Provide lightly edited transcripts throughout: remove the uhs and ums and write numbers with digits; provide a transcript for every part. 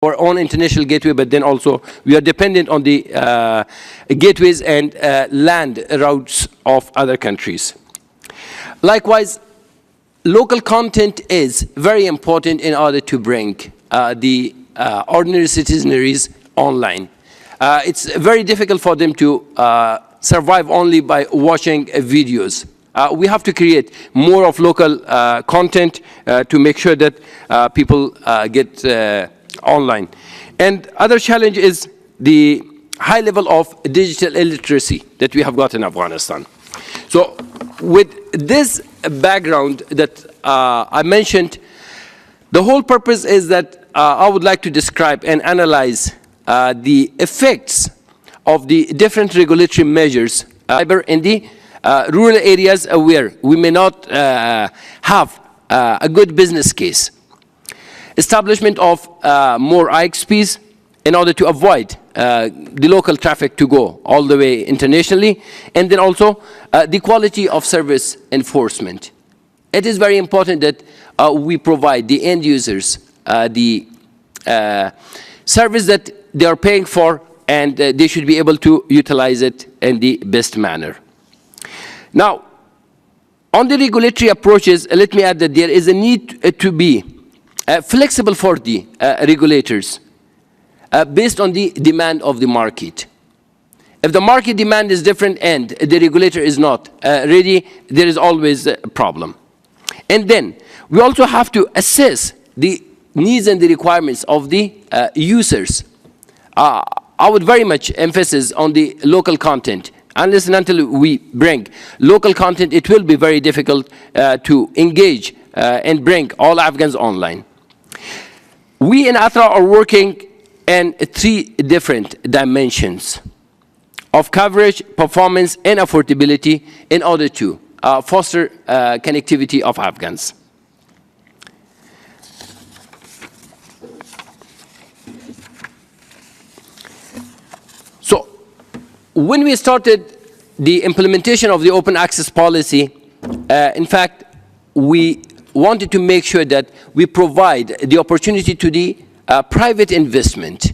our own international gateway, but then also we are dependent on the gateways and land routes of other countries. Likewise, local content is very important in order to bring the ordinary citizenries online. It's very difficult for them to survive only by watching videos. We have to create more of local content to make sure that people get online. And other challenge is the high level of digital illiteracy that we have got in Afghanistan. So with this background that I mentioned, the whole purpose is that I would like to describe and analyze the effects of the different regulatory measures in the rural areas where we may not have a good business case. Establishment of more IXPs in order to avoid the local traffic to go all the way internationally, and then also the quality of service enforcement. It is very important that we provide the end users the service that they are paying for, and they should be able to utilize it in the best manner. Now, on the regulatory approaches, let me add that there is a need to be flexible for the regulators based on the demand of the market. If the market demand is different and the regulator is not ready, there is always a problem. And then we also have to assess the needs and the requirements of the users. I would very much emphasize on the local content. Unless and until we bring local content, it will be very difficult to engage and bring all Afghans online. We in ATRA are working in 3 different dimensions of coverage, performance, and affordability in order to foster connectivity of Afghans. So, when we started the implementation of the open access policy, in fact, we wanted to make sure that we provide the opportunity to the private investment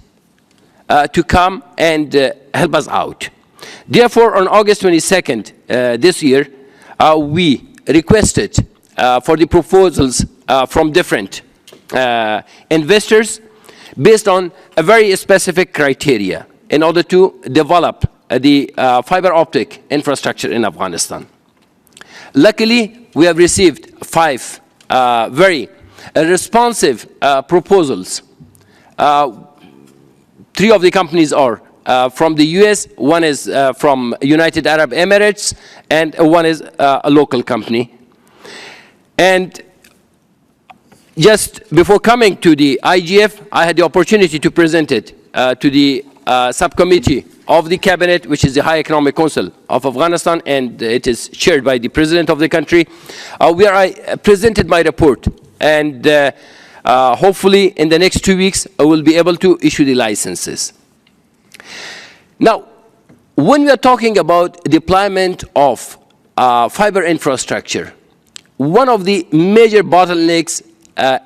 to come and help us out. Therefore, on August 22nd this year, we requested for the proposals from different investors based on a very specific criteria in order to develop the fiber optic infrastructure in Afghanistan. Luckily, we have received 5 very responsive proposals. 3 of the companies are from the US, 1 is from United Arab Emirates, and 1 is a local company. And just before coming to the IGF, I had the opportunity to present it to the subcommittee of the cabinet, which is the High Economic Council of Afghanistan, and it is chaired by the president of the country, where I presented my report. And hopefully in the next 2 weeks, I will be able to issue the licenses. Now, when we are talking about deployment of fiber infrastructure, one of the major bottlenecks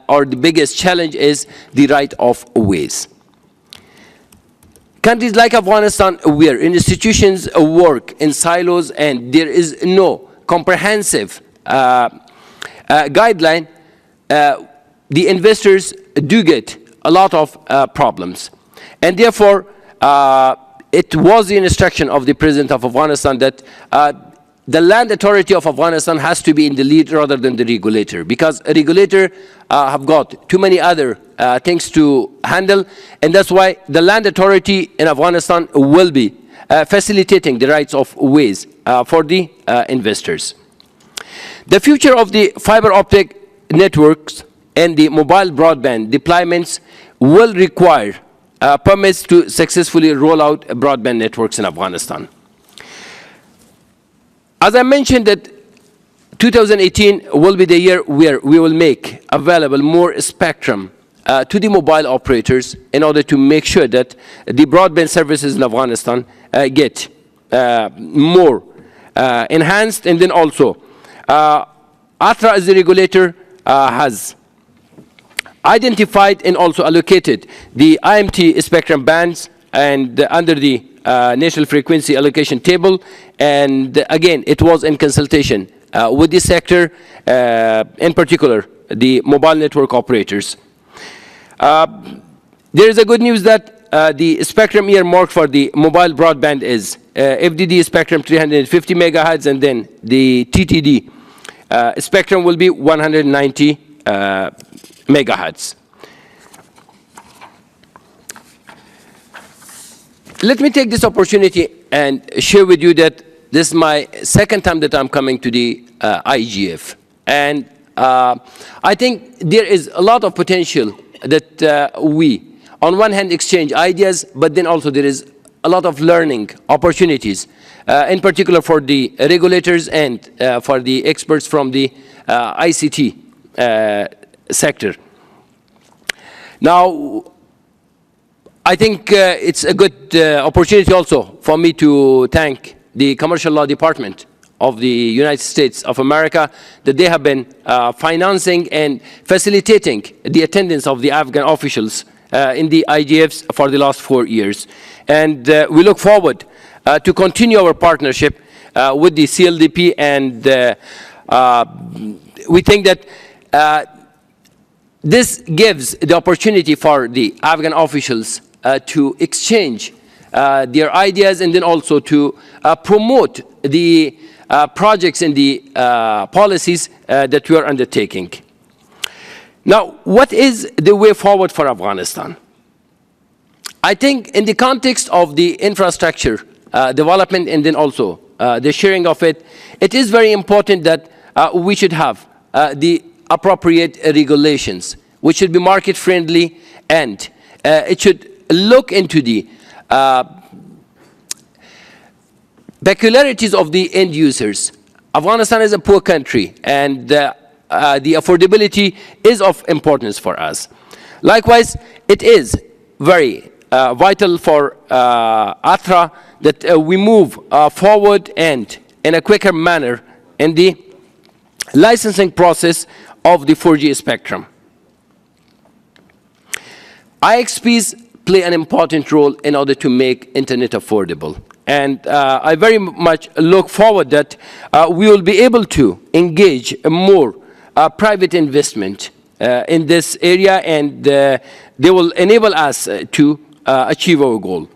or the biggest challenge is the right of ways. Countries like Afghanistan, where institutions work in silos and there is no comprehensive guideline, the investors do get a lot of problems. And therefore, it was the instruction of the President of Afghanistan that the land authority of Afghanistan has to be in the lead rather than the regulator, because a regulator have got too many other things to handle, and that's why the land authority in Afghanistan will be facilitating the rights of ways for the investors. The future of the fiber optic networks and the mobile broadband deployments will require permits to successfully roll out broadband networks in Afghanistan. As I mentioned, that 2018 will be the year where we will make available more spectrum to the mobile operators in order to make sure that the broadband services in Afghanistan get more enhanced. And then also, ATRA as the regulator has identified and also allocated the IMT spectrum bands and under the National Frequency Allocation Table. And again, it was in consultation with the sector, in particular, the mobile network operators. There is a good news that the spectrum earmarked for the mobile broadband is FDD spectrum 350 megahertz, and then the TTD spectrum will be 190 megahertz. Let me take this opportunity and share with you that this is my second time that I'm coming to the IGF. And I think there is a lot of potential that we, on one hand, exchange ideas, but then also there is a lot of learning opportunities, in particular for the regulators and for the experts from the ICT sector. Now, I think it's a good opportunity also for me to thank the Commercial Law Department of the United States of America, that they have been financing and facilitating the attendance of the Afghan officials in the IGFs for the last 4 years. And we look forward to continue our partnership with the CLDP, and we think that this gives the opportunity for the Afghan officials to exchange their ideas, and then also to promote the projects and the policies that we are undertaking. Now, what is the way forward for Afghanistan? I think in the context of the infrastructure development, and then also the sharing of it, it is very important that we should have the appropriate regulations, which should be market friendly, and it should look into the peculiarities of the end users. Afghanistan is a poor country, and the affordability is of importance for us. Likewise, it is very vital for ATRA that we move forward and in a quicker manner in the licensing process of the 4G spectrum. IXPs play an important role in order to make internet affordable. And I very much look forward that we will be able to engage more private investment in this area, and they will enable us to achieve our goal.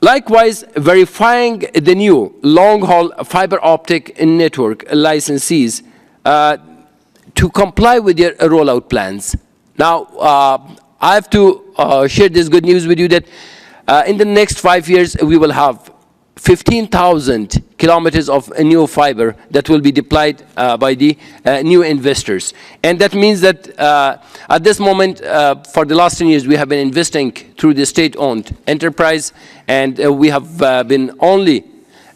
Likewise, verifying the new long-haul fiber optic network licensees to comply with their rollout plans. Now, I have to share this good news with you that in the next 5 years, we will have 15,000 kilometers of new fiber that will be deployed by the new investors. And that means that at this moment, for the last 10 years, we have been investing through the state-owned enterprise, and we have been only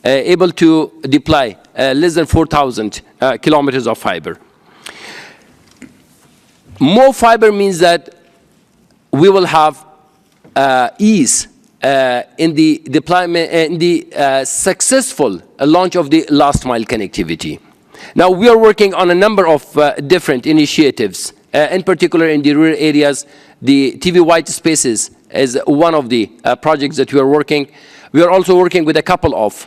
able to deploy less than 4,000 kilometers of fiber. More fiber means that we will have ease in the deployment, in the successful launch of the last mile connectivity. Now, we are working on a number of different initiatives, in particular in the rural areas. The TV white spaces is one of the projects that we are working. We are also working with a couple of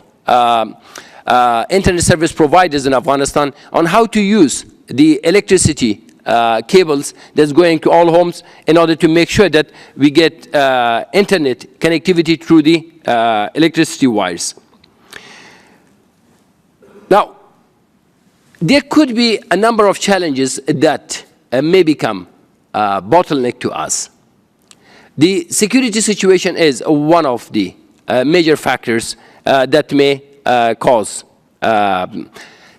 internet service providers in Afghanistan on how to use the electricity cables that's going to all homes in order to make sure that we get internet connectivity through the electricity wires. Now, there could be a number of challenges that may become a bottleneck to us. The security situation is one of the major factors that may cause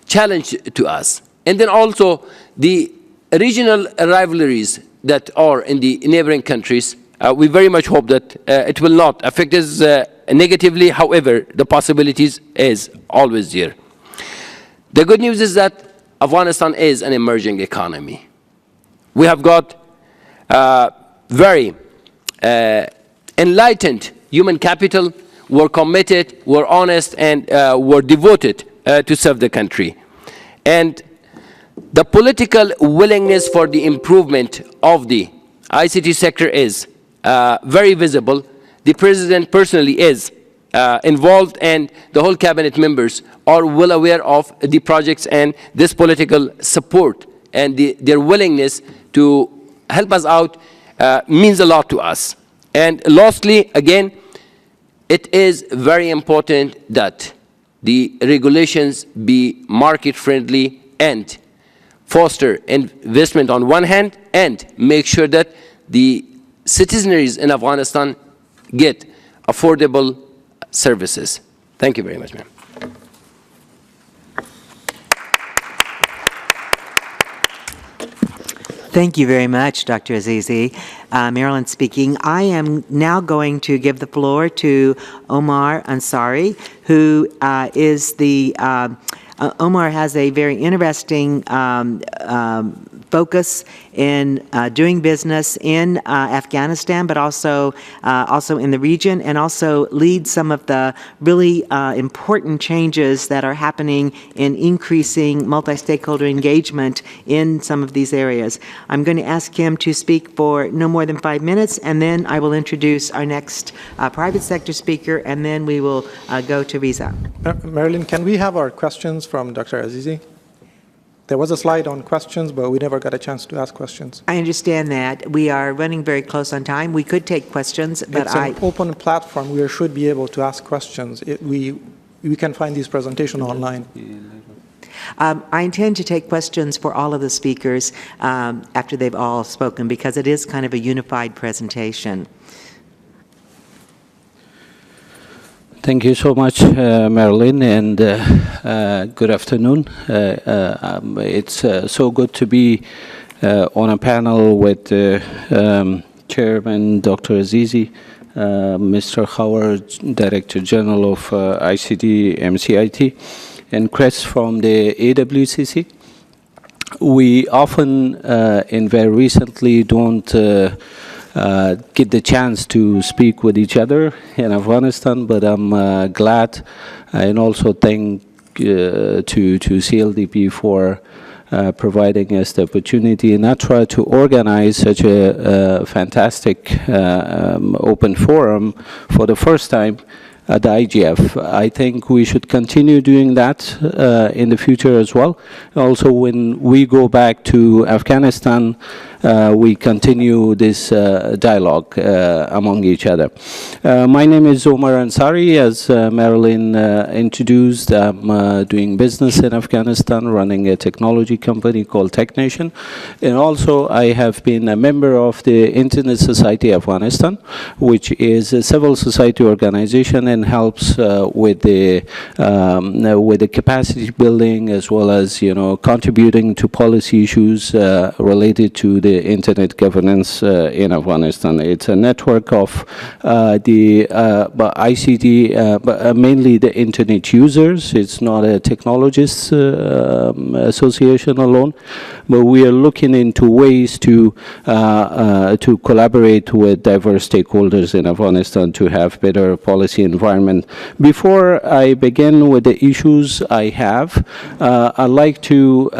challenge to us. And then also the regional rivalries that are in the neighboring countries. We very much hope that it will not affect us negatively. However, the possibilities is always there. The good news is that Afghanistan is an emerging economy. We have got very enlightened human capital. We're committed, we're honest, and we're devoted to serve the country. And The political willingness for the improvement of the ICT sector is very visible. The President personally is involved, and the whole cabinet members are well aware of the projects and this political support, and their willingness to help us out means a lot to us. And lastly, again, it is very important that the regulations be market friendly and foster investment on one hand, and make sure that the citizens in Afghanistan get affordable services. Thank you very much, ma'am. Thank you very much, Dr. Aziz. Marilyn speaking. I am now going to give the floor to Omar Ansari, who is the Omar has a very interesting focus in doing business in Afghanistan, but also in the region, and also leads some of the really important changes that are happening in increasing multi-stakeholder engagement in some of these areas. I'm going to ask him to speak for no more than 5 minutes, and then I will introduce our next private sector speaker, and then we will go to Riza. Marilyn, can we have our questions from Dr. Azizi? There was a slide on questions, but we never got a chance to ask questions. I understand that. We are running very close on time. We could take questions, but it's an open platform. We should be able to ask questions. We can find these presentations online. I intend to take questions for all of the speakers after they've all spoken, because it is kind of a unified presentation. Thank you so much, Marilyn, and good afternoon. It's so good to be on a panel with Chairman Dr. Azizi, Mr. Howard, Director General of ICT MCIT, and Chris from the AWCC. We often and very recently don't get the chance to speak with each other in Afghanistan, but I'm glad, and also thank to CLDP for providing us the opportunity and I try to organize such a fantastic open forum for the first time at the IGF. I think we should continue doing that in the future as well. Also, when we go back to Afghanistan, we continue this dialogue among each other. My name is Omar Ansari. As Marilyn introduced, I'm doing business in Afghanistan, running a technology company called TechNation. And also, I have been a member of the Internet Society of Afghanistan, which is a civil society organization and helps with the capacity building, as well as contributing to policy issues related to the internet governance in Afghanistan. It's a network of the ICT, mainly the internet users. It's not a technologists association alone, but we are looking into ways to collaborate with diverse stakeholders in Afghanistan to have better policy environment. Before I begin with the issues I have, I'd like to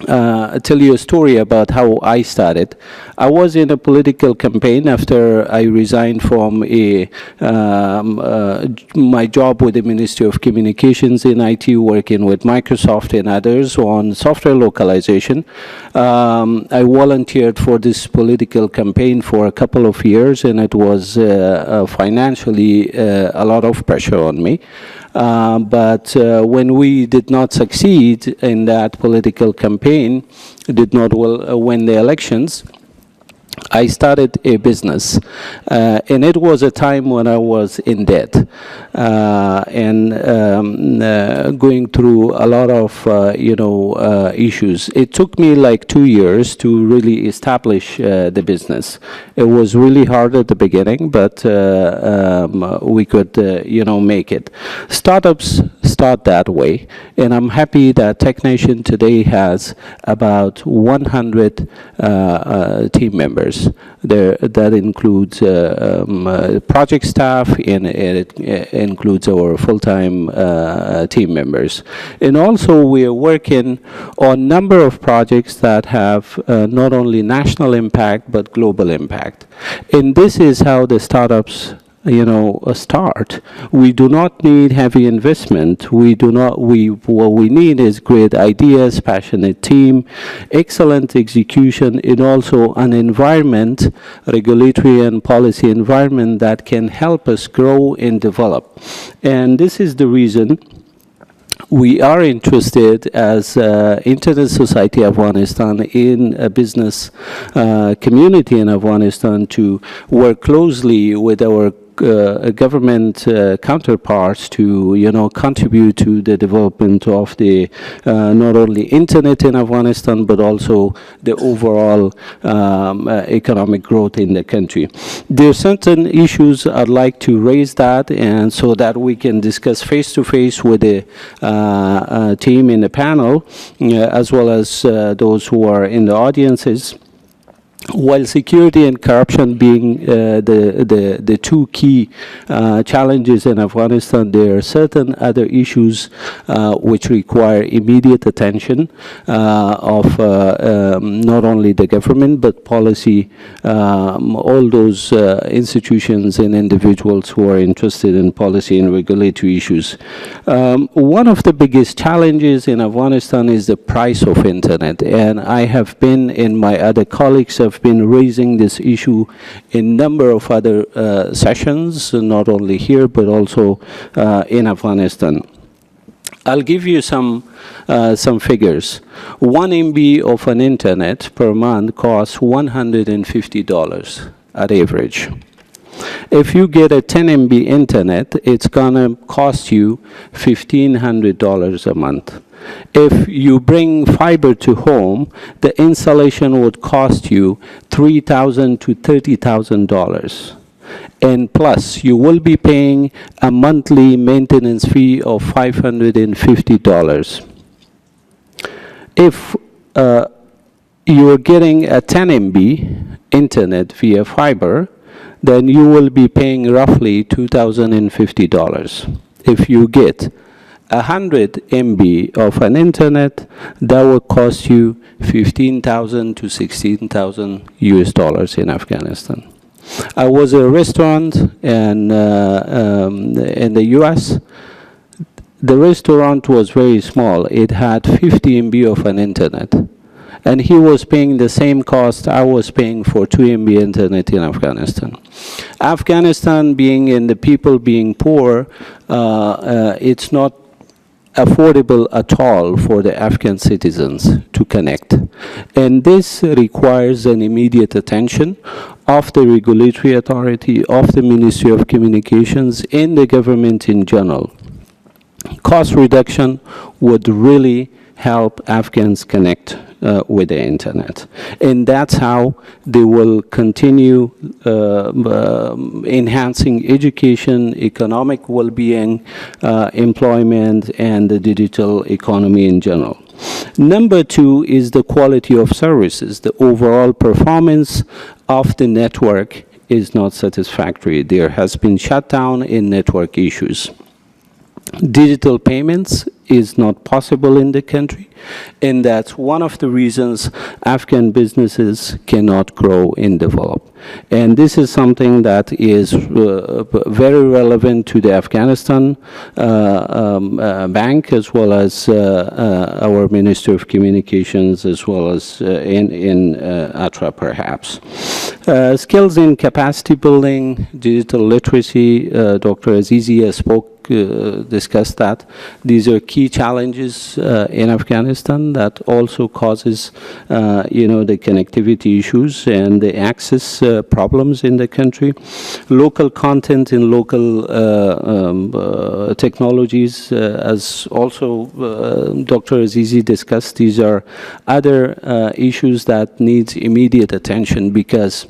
tell you a story about how I started. I was in a political campaign after I resigned from my job with the Ministry of Communications in IT, working with Microsoft and others on software localization. I volunteered for this political campaign for a couple of years, and it was financially a lot of pressure on me. But when we did not succeed in that political campaign, did not win the elections, I started a business, and it was a time when I was in debt and going through a lot of issues. It took me like 2 years to really establish the business. It was really hard at the beginning, but we could make it. Startups start that way, and I'm happy that TechNation today has about 100 team members. members. That includes project staff, and it includes our full-time team members. And also we are working on a number of projects that have not only national impact but global impact. And this is how the startups start. We do not need heavy investment. What we need is great ideas, passionate team, excellent execution, and also an environment, regulatory and policy environment that can help us grow and develop. And this is the reason we are interested as Internet Society Afghanistan in a business community in Afghanistan to work closely with our government counterparts to contribute to the development of the not only internet in Afghanistan but also the overall economic growth in the country. There are certain issues I'd like to raise that, and so that we can discuss face to face with the team in the panel as well as those who are in the audiences. While security and corruption being the two key challenges in Afghanistan, there are certain other issues which require immediate attention of not only the government but policy, all those institutions and individuals who are interested in policy and regulatory issues. One of the biggest challenges in Afghanistan is the price of internet, and I have been, and my other colleagues have been raising this issue in a number of other sessions, not only here but also in Afghanistan. I'll give you some figures. 1 MB of an internet per month costs $150 at average. If you get a 10 MB internet, it's gonna cost you $1,500 a month. If you bring fiber to home, the installation would cost you $3,000 to $30,000. And plus, you will be paying a monthly maintenance fee of $550. If you're getting a 10 MB internet via fiber, then you will be paying roughly $2,050. If you get 100 MB of an internet, that will cost you $15,000 to $16,000 US in Afghanistan. I was at a restaurant in the US. The restaurant was very small. It had 50 MB of an internet. And he was paying the same cost I was paying for 2 MB internet in Afghanistan. Afghanistan being, and the people being poor, it's not affordable at all for the Afghan citizens to connect. And this requires an immediate attention of the regulatory authority, of the Ministry of Communications, and the government in general. Cost reduction would really help Afghans connect with the internet. And that's how they will continue enhancing education, economic well-being, employment, and the digital economy in general. Number 2 is the quality of services. The overall performance of the network is not satisfactory. There has been shutdown in network issues. Digital payments is not possible in the country, and that's one of the reasons Afghan businesses cannot grow and develop. And this is something that is very relevant to the Afghanistan Bank, as well as our Minister of Communications, as well as in ATRA perhaps. Skills in capacity building, digital literacy, Dr. Aziz has discussed that. These are key challenges in Afghanistan that also causes, the connectivity issues and the access problems in the country. Local content and local technologies, as also Dr. Azizi discussed, these are other issues that needs immediate attention, because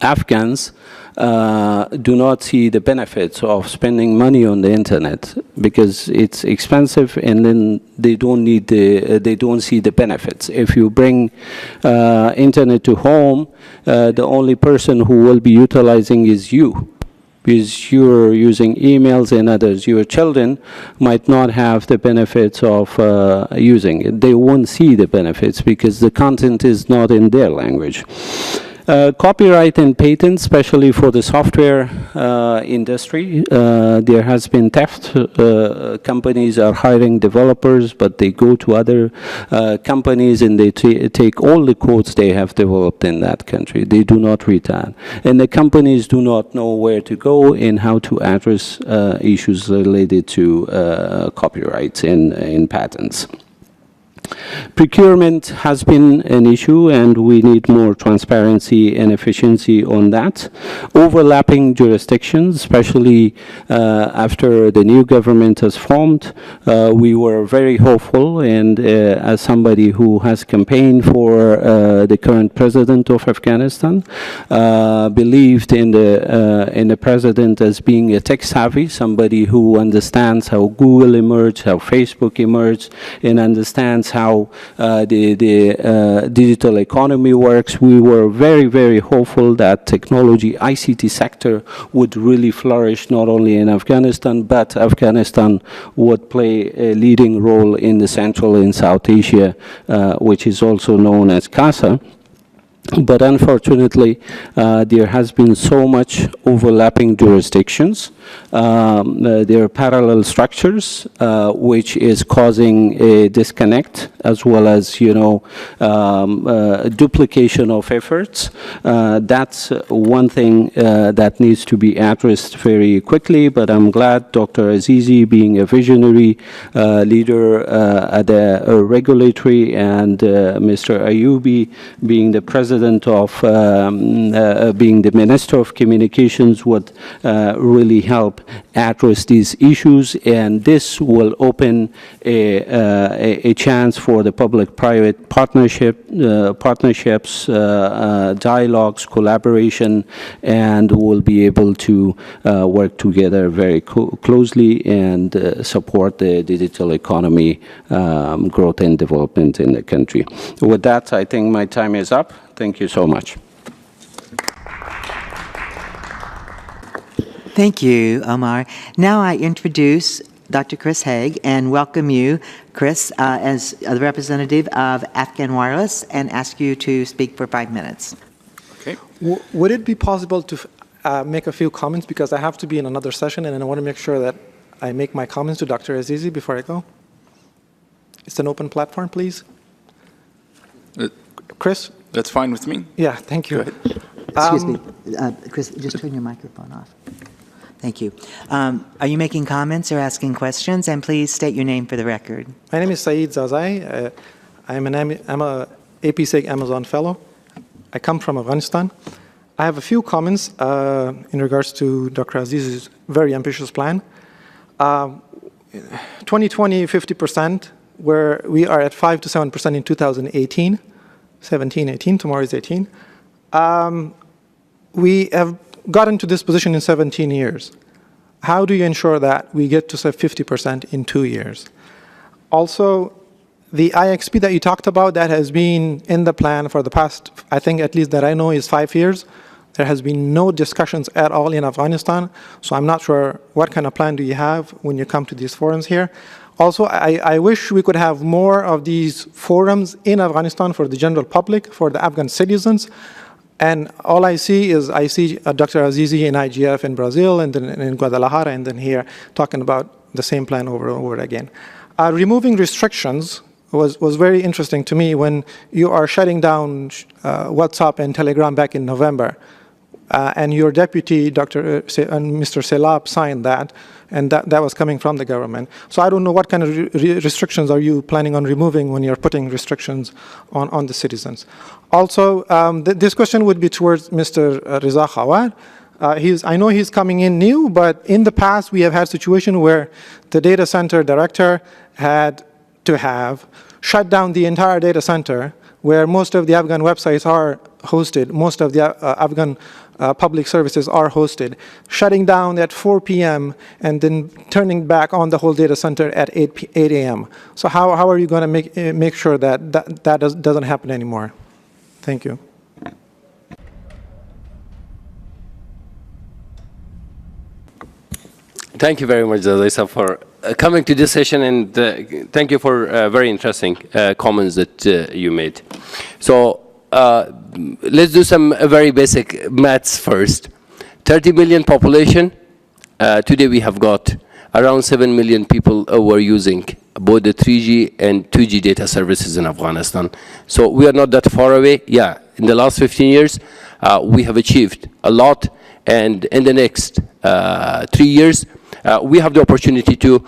Afghans do not see the benefits of spending money on the internet because it's expensive, and then they don't see the benefits. If you bring internet to home, the only person who will be utilizing is you, because you're using emails and others. Your children might not have the benefits of using it. They won't see the benefits because the content is not in their language. Copyright and patents, especially for the software industry, there has been theft. Companies are hiring developers, but they go to other companies and they take all the codes they have developed in that country. They do not return. And the companies do not know where to go and how to address issues related to copyrights and patents. Procurement has been an issue, and we need more transparency and efficiency on that. Overlapping jurisdictions, especially after the new government has formed, we were very hopeful, and as somebody who has campaigned for the current president of Afghanistan, believed in the president as being a tech-savvy, somebody who understands how Google emerged, how Facebook emerged, and understands how the digital economy works. We were very, very hopeful that technology, ICT sector would really flourish not only in Afghanistan, but Afghanistan would play a leading role in the Central and South Asia, which is also known as CASA. But unfortunately, there has been so much overlapping jurisdictions. There are parallel structures, which is causing a disconnect, as well as, duplication of efforts. That's one thing that needs to be addressed very quickly, but I'm glad Dr. Azizi, being a visionary leader at a regulatory, and Mr. Ayubi, being the president of, being the Minister of Communications, would really help address these issues, and this will open a chance for the public-private partnerships, dialogues, collaboration, and we'll be able to work together very closely and support the digital economy growth and development in the country. With that, I think my time is up. Thank you so much. Thank you, Omar. Now I introduce Dr. Chris Hague and welcome you, Chris, as the representative of Afghan Wireless, and ask you to speak for 5 minutes. Okay. Would it be possible to make a few comments, because I have to be in another session and I want to make sure that I make my comments to Dr. Azizi before I go? It's an open platform, please. Chris? That's fine with me. Yeah, thank you. Go ahead. Excuse me, Chris, just turn your microphone off. Thank you. Are you making comments or asking questions? And please state your name for the record. My name is Syed Zalmay. I'm a APSEG Amazon Fellow. I come from Afghanistan. I have a few comments in regards to Dr. Aziz's very ambitious plan. 2020, 50%, where we are at 5 to 7% in 2018. 17, 18, tomorrow is 18. We have gotten to this position in 17 years. How do you ensure that we get to say 50% in 2 years? Also, the IXP that you talked about, that has been in the plan for the past, I think at least that I know, is 5 years. There has been no discussions at all in Afghanistan, so I'm not sure what kind of plan do you have when you come to these forums here. Also, I wish we could have more of these forums in Afghanistan for the general public, for the Afghan citizens. And all I see is Dr. Azizi in IGF in Brazil, and then in Guadalajara, and then here talking about the same plan over and over again. Removing restrictions was very interesting to me when you are shutting down WhatsApp and Telegram back in November. And your deputy, Mr. Selab, signed that, and that was coming from the government. So I don't know what kind of restrictions are you planning on removing when you're putting restrictions on the citizens. Also, this question would be towards Mr. Reza Howard. I know he's coming in new, but in the past we have had a situation where the data center director had to have shut down the entire data center where most of the Afghan websites are hosted, most of the Afghan public services are hosted, shutting down at 4 p.m. and then turning back on the whole data center at 8 a.m. So how are you going to make sure that doesn't happen anymore? Thank you. Thank you very much, Zaheer, for coming to this session, and thank you for very interesting comments that you made. So let's do some very basic maths first. 30 million population. Today we have got around 7 million people who are using both the 3G and 2G data services in Afghanistan. So we are not that far away. Yeah, in the last 15 years, we have achieved a lot, and in the next 3 years, we have the opportunity to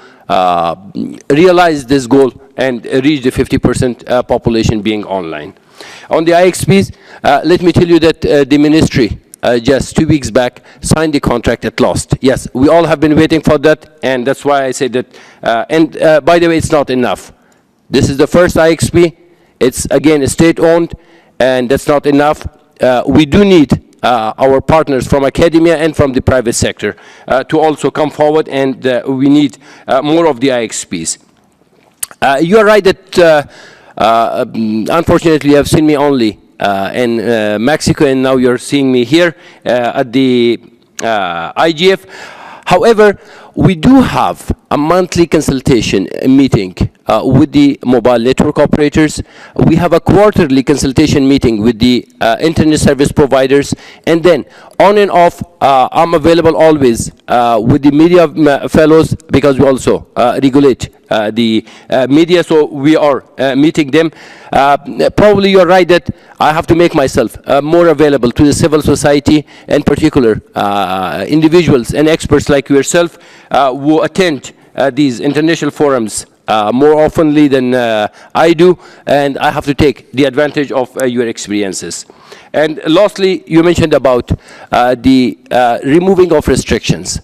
realize this goal and reach the 50% population being online. On the IXPs, let me tell you that the ministry just 2 weeks back signed the contract at last. Yes, we all have been waiting for that, and that's why I say that. And by the way, it's not enough. This is the first IXP. It's, again, state-owned, and that's not enough. We do need our partners from academia and from the private sector to also come forward, and we need more of the IXPs. You are right that unfortunately you have seen me only in Mexico, and now you're seeing me here at the IGF. However, we do have a monthly consultation meeting with the mobile network operators. We have a quarterly consultation meeting with the internet service providers, and then on and off, I'm available always with the media fellows, because we also regulate the media, so we are meeting them. Probably you're right that I have to make myself more available to the civil society, in particular individuals and experts like yourself who attend these international forums more oftenly than I do, and I have to take the advantage of your experiences. And lastly, you mentioned about the removing of restrictions.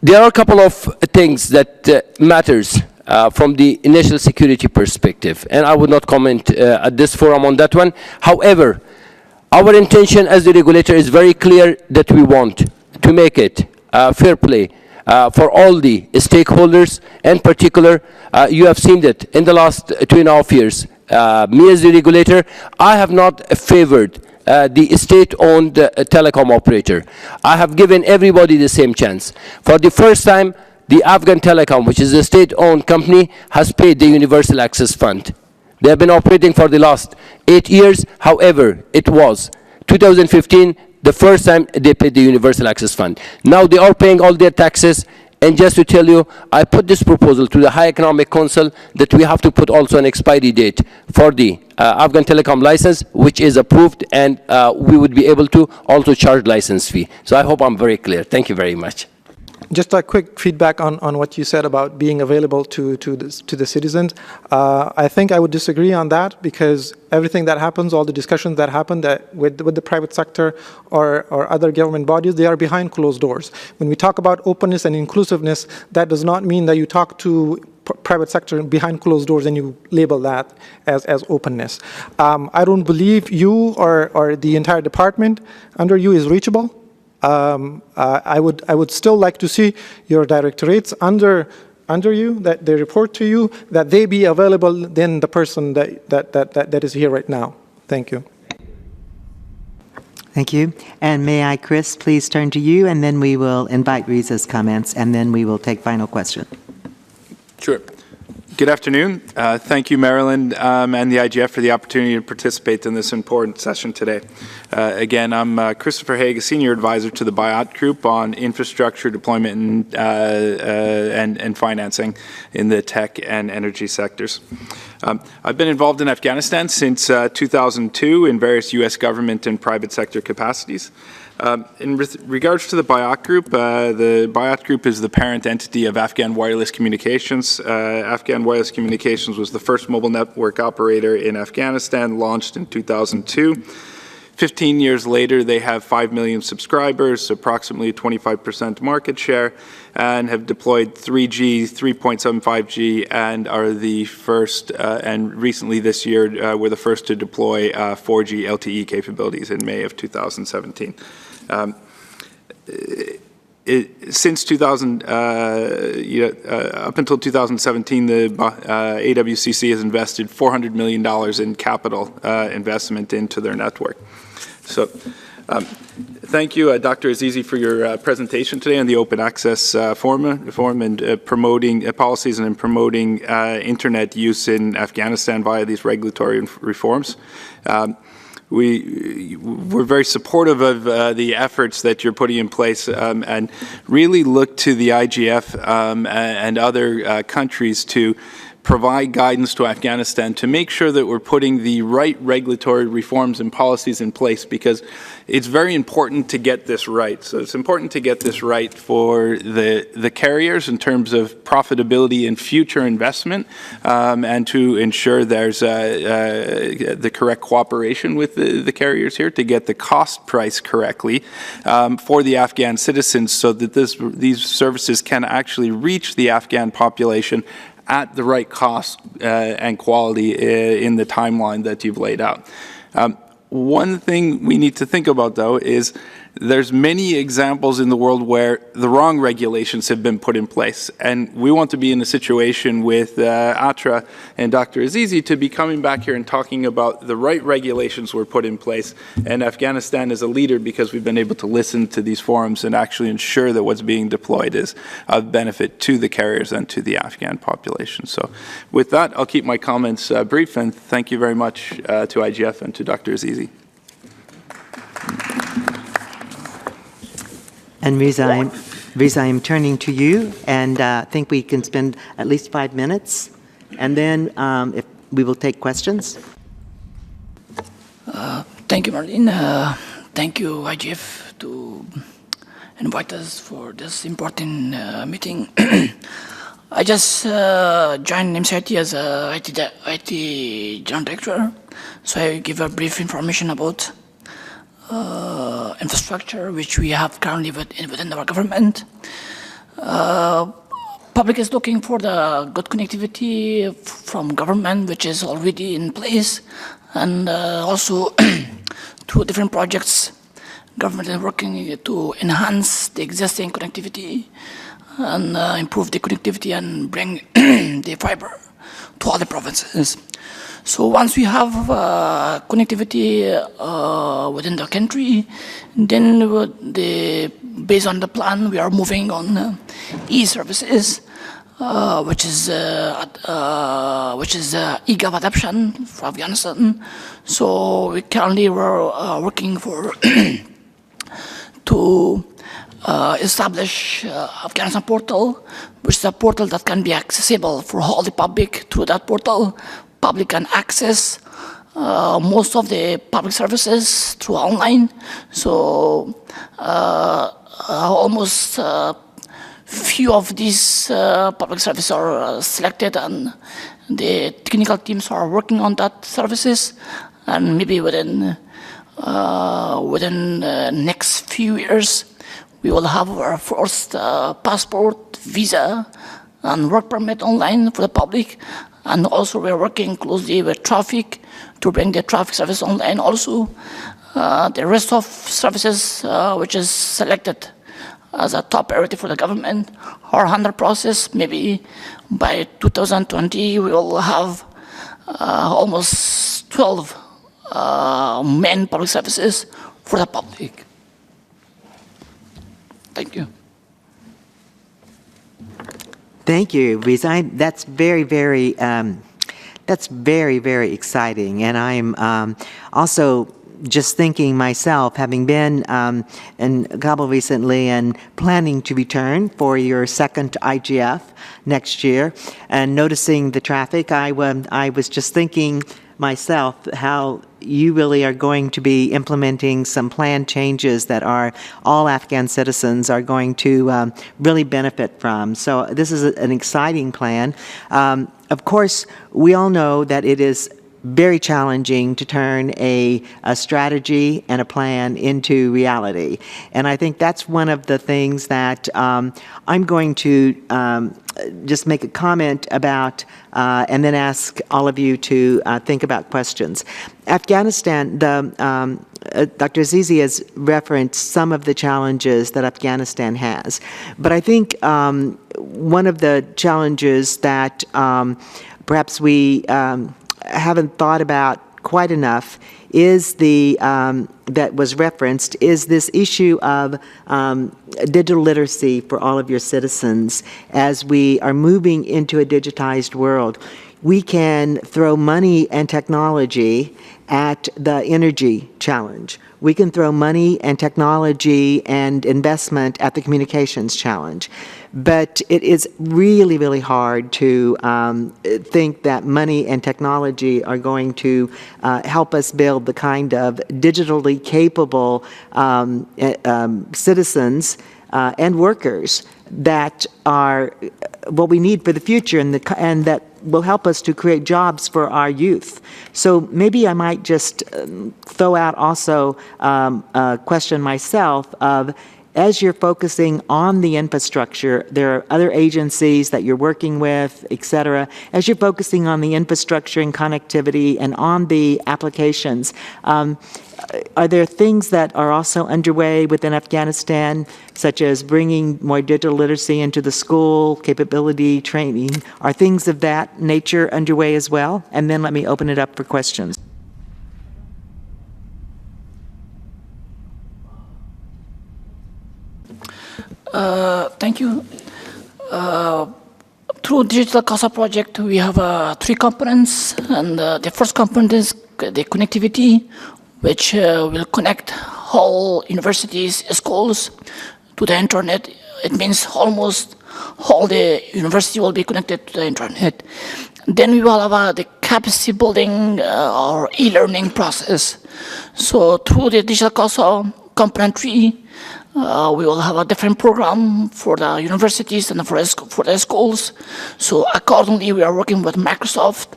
There are a couple of things that matters from the national security perspective, and I would not comment at this forum on that one. However, our intention as the regulator is very clear that we want to make it fair play for all the stakeholders. In particular, you have seen that in the last 2.5 years, me as the regulator, I have not favored the state-owned telecom operator. I have given everybody the same chance. For the first time, the Afghan Telecom, which is a state-owned company, has paid the Universal Access Fund. They have been operating for the last 8 years. However, it was 2015, the first time they paid the Universal Access Fund. Now they are paying all their taxes. And just to tell you, I put this proposal to the High Economic Council that we have to put also an expiry date for the Afghan Telecom license, which is approved, and we would be able to also charge license fee. So I hope I'm very clear. Thank you very much. Just a quick feedback on what you said about being available to the citizens. I think I would disagree on that, because everything that happens, all the discussions that happen with the private sector or other government bodies, they are behind closed doors. When we talk about openness and inclusiveness, that does not mean that you talk to private sector behind closed doors and you label that as openness. I don't believe you or the entire department under you is reachable. I would still like to see your directorates under you, that they report to you, that they be available than the person that is here right now. Thank you. Thank you. And may I, Chris, please turn to you, and then we will invite Riza's comments, and then we will take final question. Sure. Good afternoon. Thank you, Marilyn, and the IGF for the opportunity to participate in this important session today. Again, I'm Christopher Hague, a senior advisor to the Bayat Group on infrastructure deployment and financing in the tech and energy sectors. I've been involved in Afghanistan since 2002 in various U.S. government and private sector capacities. In regards to the Bayat Group is the parent entity of Afghan Wireless Communications. Afghan Wireless Communications was the first mobile network operator in Afghanistan, launched in 2002. 15 years later, they have 5 million subscribers, approximately 25% market share, and have deployed 3G, 3.75G, and are the first, and recently this year, were the first to deploy 4G LTE capabilities in May of 2017. Since 2000, up until 2017, the AWCC has invested $400 million in capital investment into their network. So, thank you, Dr. Azizi, for your presentation today on the open access forum and promoting policies and in promoting internet use in Afghanistan via these regulatory reforms. We're very supportive of the efforts that you're putting in place and really look to the IGF and other countries to provide guidance to Afghanistan to make sure that we're putting the right regulatory reforms and policies in place, because it's very important to get this right. So it's important to get this right for the carriers in terms of profitability and future investment, and to ensure there's the correct cooperation with the carriers here to get the cost price correctly for the Afghan citizens, so that these services can actually reach the Afghan population at the right cost and quality in the timeline that you've laid out. One thing we need to think about, though, is there's many examples in the world where the wrong regulations have been put in place. And we want to be in a situation with Atra and Dr. Azizi to be coming back here and talking about the right regulations were put in place. And Afghanistan is a leader because we've been able to listen to these forums and actually ensure that what's being deployed is of benefit to the carriers and to the Afghan population. So with that, I'll keep my comments brief, and thank you very much to IGF and to Dr. Azizi. And Riza, I'm turning to you, and I think we can spend at least 5 minutes, and then if we will take questions. Thank you, Marilyn. Thank you, IGF, to invite us for this important meeting. I just joined MCIT as a IT General Director, so I give a brief information about infrastructure which we have currently within our government. Public is looking for the good connectivity from government, which is already in place, and also through different projects, government is working to enhance the existing connectivity and improve the connectivity and bring the fiber to all the provinces. So once we have connectivity within the country, then based on the plan, we are moving on e-services, which is e-gov adoption for Afghanistan. So we currently were working for to establish Afghanistan portal, which is a portal that can be accessible for all the public through that portal. Public can access most of the public services through online. So almost few of these public services are selected, and the technical teams are working on that services. And maybe within next few years, we will have our first passport, visa, and work permit online for the public. And also we're working closely with traffic to bring the traffic service online also. The rest of services which is selected as a top priority for the government are under process. Maybe by 2020 we will have almost 12 main public services for the public. Thank you. Thank you, Riza. That's very, very exciting. And I'm also just thinking myself, having been in Kabul recently and planning to return for your second IGF next year, and noticing the traffic, I was just thinking myself how you really are going to be implementing some planned changes that all Afghan citizens are going to really benefit from. So this is an exciting plan. Of course, we all know that it is very challenging to turn a strategy and a plan into reality. And I think that's one of the things that I'm going to just make a comment about and then ask all of you to think about questions. Afghanistan, Dr. Aziz has referenced some of the challenges that Afghanistan has. But I think one of the challenges that perhaps we haven't thought about quite enough is that was referenced, is this issue of digital literacy for all of your citizens. As we are moving into a digitized world, we can throw money and technology at the energy challenge. We can throw money and technology and investment at the communications challenge. But it is really, really hard to think that money and technology are going to help us build the kind of digitally capable citizens and workers that are what we need for the future and that will help us to create jobs for our youth. So maybe I might just throw out also a question myself of, as you're focusing on the infrastructure, there are other agencies that you're working with, et cetera. As you're focusing on the infrastructure and connectivity and on the applications, are there things that are also underway within Afghanistan, such as bringing more digital literacy into the school, capability training? Are things of that nature underway as well? And then let me open it up for questions. Thank you. Through Digital CASA project, we have 3 components, and the first component is the connectivity, which will connect all universities, schools to the internet. It means almost all the university will be connected to the internet. Then we will have the capacity building or e-learning process. So through the Digital CASA component 3, we will have a different program for the universities and for the schools. So accordingly, we are working with Microsoft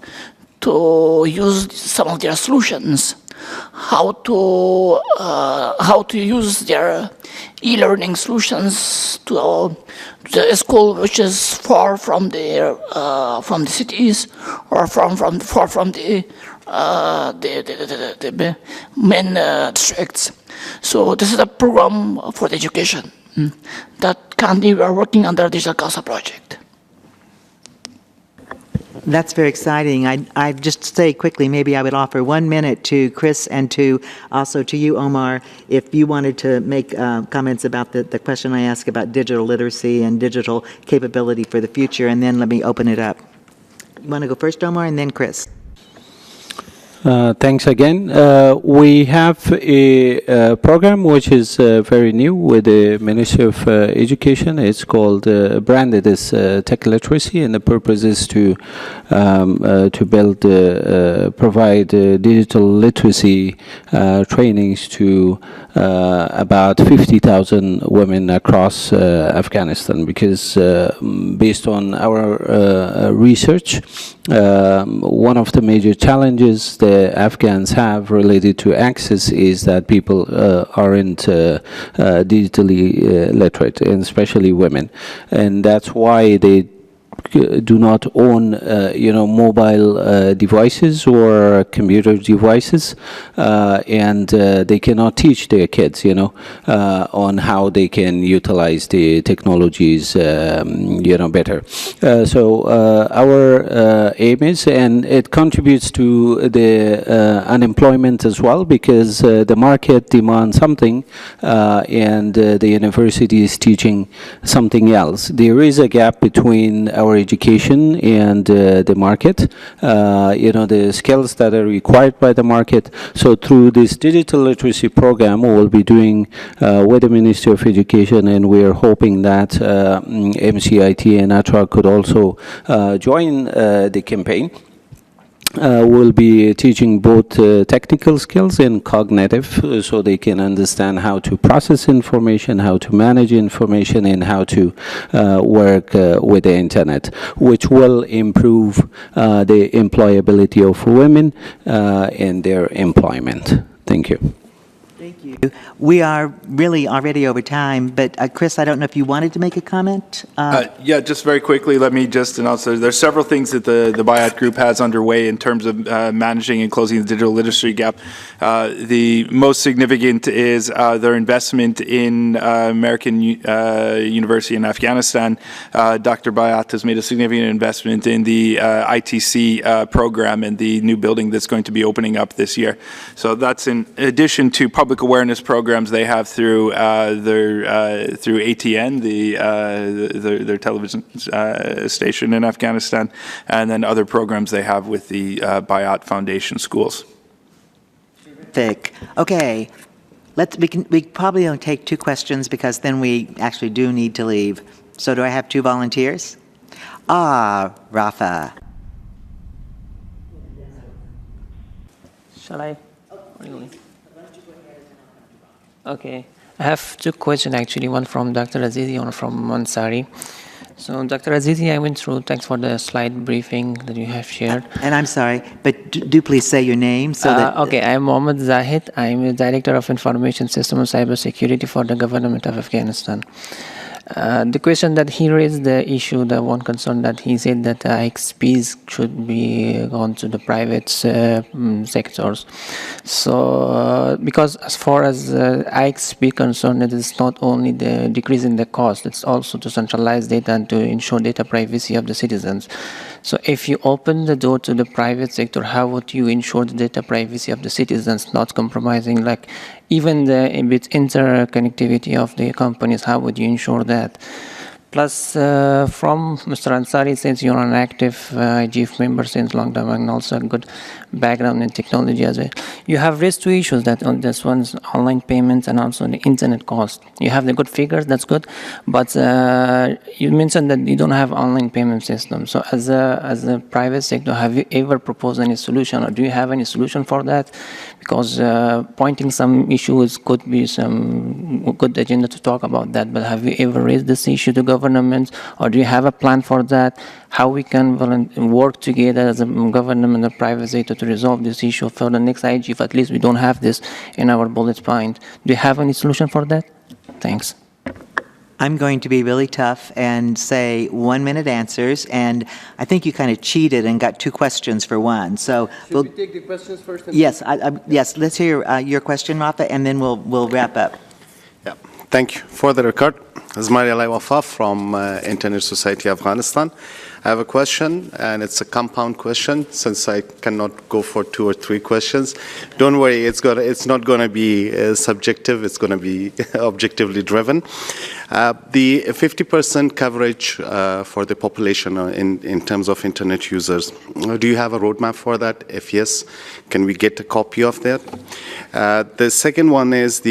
to use some of their solutions, how to use their e-learning solutions to the school which is far from the cities or far from the main districts. So this is a program for the education that currently we are working under the Digital CASA project. That's very exciting. I just say quickly, maybe I would offer 1 minute to Chris and also to you, Omar, if you wanted to make comments about the question I asked about digital literacy and digital capability for the future, and then let me open it up. You want to go first, Omar, and then Chris? Thanks again. We have a program which is very new with the Ministry of Education. It's called branded as Tech Literacy, and the purpose is to build, provide digital literacy trainings to about 50,000 women across Afghanistan. Because based on our research, one of the major challenges the Afghans have related to access is that people aren't digitally literate, and especially women. And that's why they do not own, mobile devices or computer devices, and they cannot teach their kids, on how they can utilize the technologies, better. So our aim is, and it contributes to the unemployment as well, because the market demands something, and the university is teaching something else. There is a gap between our education and the market, the skills that are required by the market. So through this digital literacy program, we will be doing with the Ministry of Education, and we are hoping that MCIT and ATRA could also join the campaign. We'll be teaching both technical skills and cognitive, so they can understand how to process information, how to manage information, and how to work with the internet, which will improve the employability of women in their employment. Thank you. Thank you. We are really already over time, but Chris, I don't know if you wanted to make a comment? Yeah, just very quickly, let me just announce there's several things that the Bayat Group has underway in terms of managing and closing the digital literacy gap. The most significant is their investment in American University in Afghanistan. Dr. Bayat has made a significant investment in the ITC program and the new building that's going to be opening up this year. So that's in addition to public awareness programs they have through through ATN, their television station in Afghanistan, and then other programs they have with the Bayat Foundation schools. Terrific. Okay, we probably only take 2 questions because then we actually do need to leave. So do I have 2 volunteers? Rafa. Shall I? Okay. I have 2 questions actually, one from Dr. Aziz, one from Ansari. So Dr. Aziz, I went through, thanks for the slide briefing that you have shared. And I'm sorry, but do please say your name so that... Okay, I'm Mohammed Zahid. I'm the Director of Information System and Cybersecurity for the Government of Afghanistan. The question that he raised, the issue, the one concern that he said that IXPs should be gone to the private sectors. So, because as far as IXP concerned, it is not only the decrease in the cost, it's also to centralize data and to ensure data privacy of the citizens. So if you open the door to the private sector, how would you ensure the data privacy of the citizens, not compromising, like even the interconnectivity of the companies, how would you ensure that? Plus, from Mr. Ansari, since you're an active IGF member since long time and also a good background in technology as well, you have raised 2 issues that on this one's online payments and also the internet cost. You have the good figures, that's good, but you mentioned that you don't have online payment system. So as a private sector, have you ever proposed any solution, or do you have any solution for that? Because pointing some issues could be some good agenda to talk about that, but have you ever raised this issue to governments, or do you have a plan for that? How we can work together as a government and a private sector to resolve this issue for the next IGF? At least we don't have this in our bullet point. Do you have any solution for that? Thanks. I'm going to be really tough and say 1-minute answers, and I think you kind of cheated and got 2 questions for one. So we'll take the questions first. Yes, yes. Let's hear your question, Rafa, and then we'll wrap up. Yeah, thank you. For the record, Zalmay Agha from Internet Society Afghanistan. I have a question, and it's a compound question, since I cannot go for 2 or 3 questions. Don't worry, it's not going to be subjective, it's going to be objectively driven. The 50% coverage for the population in terms of internet users, do you have a roadmap for that? If yes, can we get a copy of that? The second one is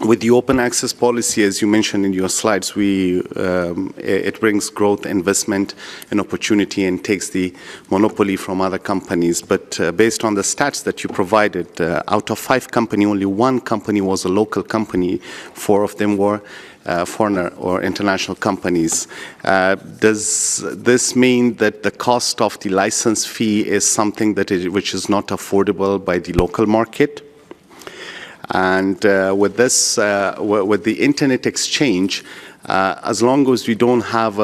with the open access policy, as you mentioned in your slides, it brings growth, investment, and opportunity, and takes the monopoly from other companies. But based on the stats that you provided, out of 5 companies, only 1 company was a local company. 4 of them were foreigner or international companies. Does this mean that the cost of the license fee is something which is not affordable by the local market? And with this, with the internet exchange, as long as we don't have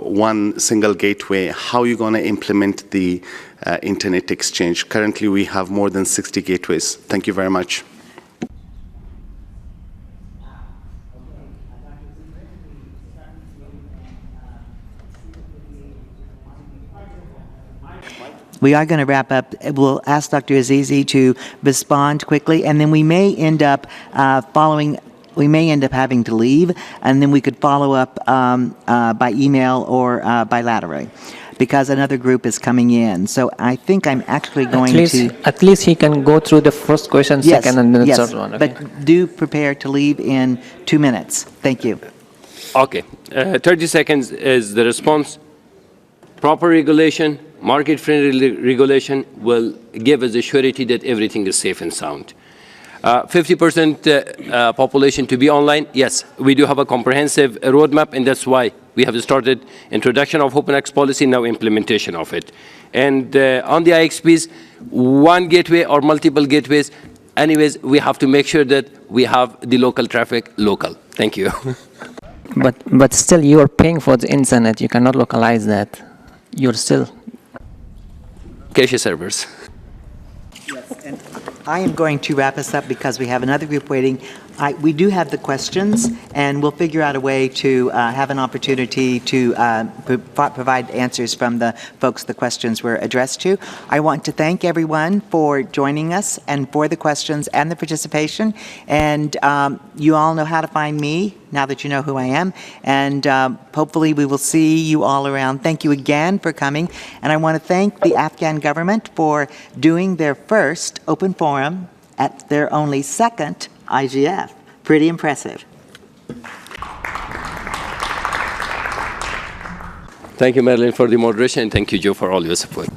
one single gateway, how are you going to implement the internet exchange? Currently, we have more than 60 gateways. Thank you very much. We are going to wrap up. We'll ask Dr. Azizi to respond quickly, and then we may end up we may end up having to leave, and then we could follow up by email or bilaterally, because another group is coming in. So I think I'm actually going to... At least he can go through the first question, yes, second, and then the yes, third one. Okay. But do prepare to leave in 2 minutes. Thank you. Okay. 30 seconds is the response. Proper regulation, market-friendly regulation will give us the surety that everything is safe and sound. 50% population to be online, yes, we do have a comprehensive roadmap, and that's why we have started introduction of OpenX policy, now implementation of it. And on the IXPs, one gateway or multiple gateways, anyways, we have to make sure that we have the local traffic local. Thank you. But still, you are paying for the internet. You cannot localize that. You're still Cache servers. I am going to wrap us up because we have another group waiting. We do have the questions, and we'll figure out a way to have an opportunity to provide answers from the folks the questions were addressed to. I want to thank everyone for joining us and for the questions and the participation. And you all know how to find me now that you know who I am. And hopefully we will see you all around. Thank you again for coming. And I want to thank the Afghan government for doing their first open forum at their only second IGF. Pretty impressive. Thank you, Marilyn, for the moderation, and thank you, Joe, for all your support.